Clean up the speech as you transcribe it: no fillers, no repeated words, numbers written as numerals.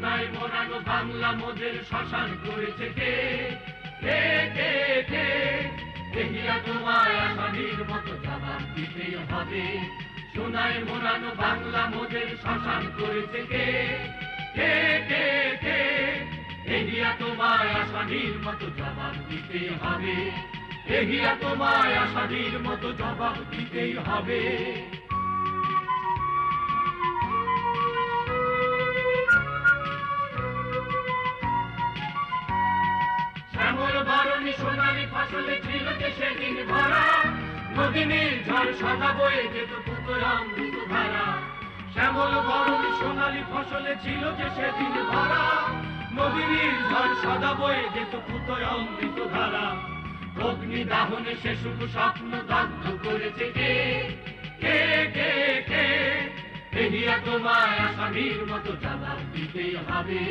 সোনায় মোড়ানো বাংলা মোদের শ্মশান করেছে কে কে কে কে দেখিয়া তোমায় আসামির মতো জবাব দিতেই হবে সোনায় মোড়ানো বাংলা মোদের শ্মশান করেছে কে কে কে কে দেখিয়া তোমায় আসামির মতো জবাব দিতেই হবে দেখিয়া তোমায় আসামির মতো জবাব দিতেই হবে শ্যামল বরণী সোনালী ফসলে ছিল যে সেদিন ভরা নদীনীর ঝড় সদা বয়ে যেত পুকুর অমৃত ধারা শ্যামল বরণী সোনালী ফসলে ছিল যে সেদিন ভরা নদীনীর ঝড় সদা বয়ে যেত পুকুর অমৃত ধারা অগ্নি দাহনে সে শুভ স্বপ্ন দগ্ধ করেছে কে কে কে কে দেখিয়া তোমায় আসামির মতো জবাব দিতেই হবে